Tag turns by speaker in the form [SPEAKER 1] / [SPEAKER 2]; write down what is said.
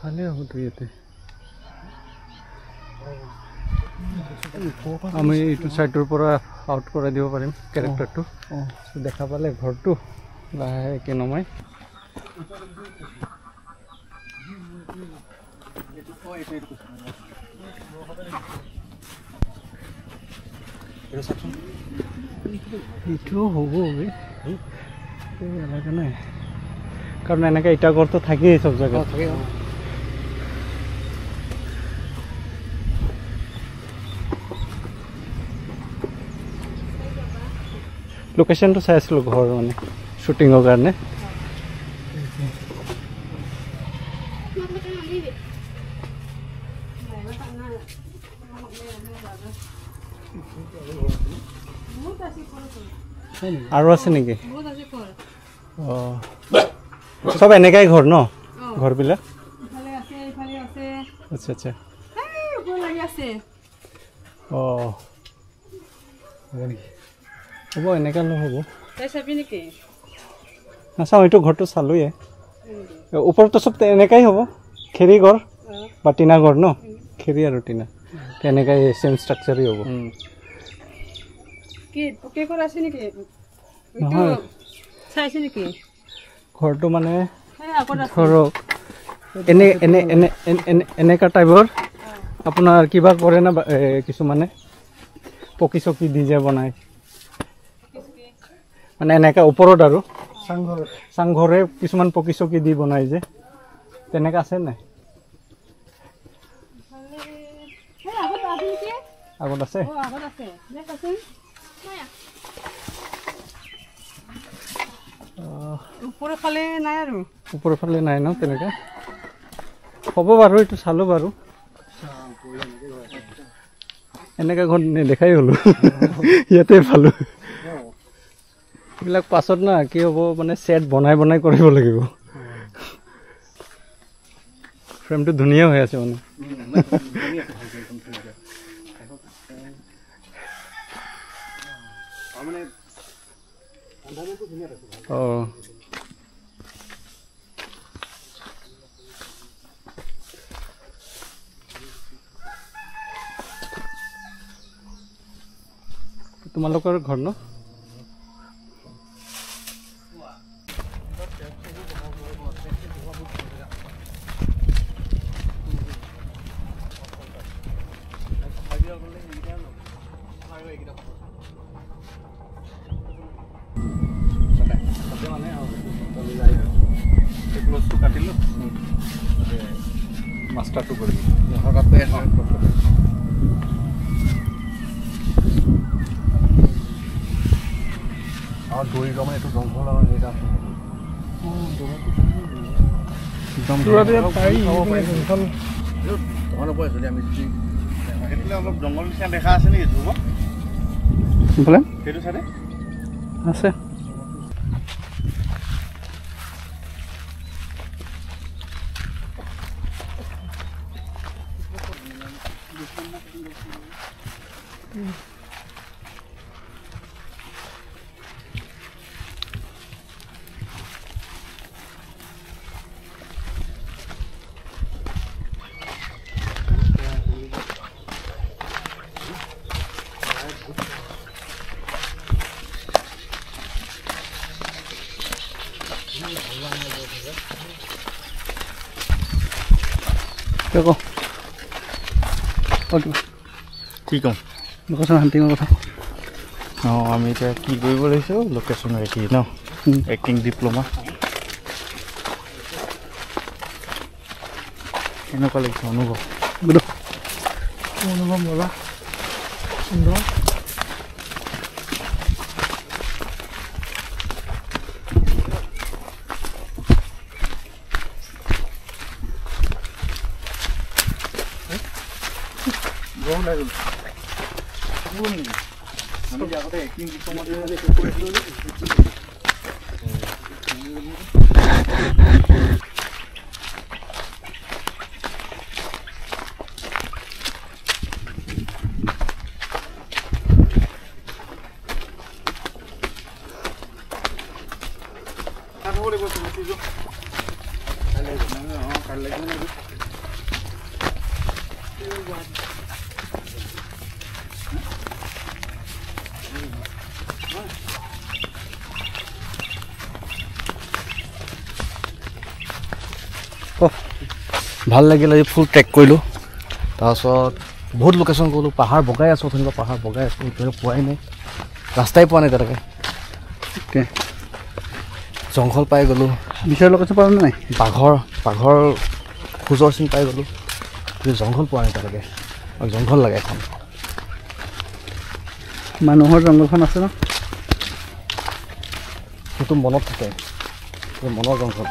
[SPEAKER 1] ভালে হ'ব তো ইয়াতে আমি এইটো সাইডৰ পৰা আউট কৰাই দিব পাৰিম ক্যাৰেক্টাৰটো দেখা পালে ঘৰটো লাহেকে নমাই এইটো হ'ব এলাকা নাই কাৰণ এনেকৈ ইটা ঘৰটো থাকেই চব জায়গাত থাকে লোকেশনটো চাই আছিলোঁ ঘৰ মানে শ্বুটিঙৰ কাৰণে আৰু আছে নেকি অঁ সব এনেকাই ঘৰ ন ঘৰবিলাক আচ্ছা আচ্ছা অঁ হ'ব এনেকা নহ'ব নাচাওঁ এইটো ঘৰটো চালোঁৱে ওপৰতো চব এনেকাই হ'ব খেৰী ঘৰ বা টিনা ঘৰ ন খেৰী আৰু টিনা তেনেকাই চেম ষ্ট্ৰাকচাৰেই হ'ব নহয় ঘৰটো মানে ধৰক এনেকা টাইপৰ আপোনাৰ কিবা কৰে না কিছুমানে পকি চকি দি যে বনায় মানে এনেকা ওপৰত আৰু চাংঘৰে কিছুমান পকি চকি দি বনাই যে তেনেকা আছে নাই আগত আছে ওপৰৰ ফালে নাই ন তেনেকা হ'ব বাৰু এইটো চালোঁ বাৰু এনেকা ঘৰ নেদেখাই হ'লো ইয়াতে পালোঁ এইবিলাক পাছত না কি হ'ব মানে সেট বনাই বনাই কৰিব লাগিব ফ্ৰেমটো ধুনীয়া হৈ আছে মানে অঁ তোমালোকৰ ঘৰ ন মাস্টাৰটো কৰি और दूरी का मैं तो जंगल और ये जाता हूँ जंगल ये पाई जंगल जो हमारे पास जो हमें जी कितने लोग जंगल से देखा है नहीं जो वो बोले किधर से আছে देखो ठीक है लोकेशन हंटिंग কথা আমি এটা কি কৰিব লৈছো লোকেশন ৰেডি ন এক্টিং ডিপ্লোমা কেনেকুৱা লাগিছে অনুভৱ মজা সুন্দৰ
[SPEAKER 2] ভাল লাগিল আজি ফুল ট্ৰেক কৰিলোঁ তাৰপাছত বহুত লোকেশ্যন গ'লোঁ পাহাৰ বগাই আছোঁ অথনিবা পাহাৰ বগাই আছোঁ এতিয়ালৈ পোৱাই নাই ৰাস্তাই পোৱা নাই তেনেকৈ জংঘল পাই গ'লোঁ
[SPEAKER 1] বিচৰা লোকেশ্যন পালে নাই
[SPEAKER 2] বাঘৰ খোজৰ চিন পাই গ'লোঁ কিন্তু জংঘল পোৱা নাই তেনেকৈ আৰু জংঘল লাগে এখন
[SPEAKER 1] মানুহৰ জংঘলখন আছে ন
[SPEAKER 2] সেইটো মনত থাকে মনৰ জংঘল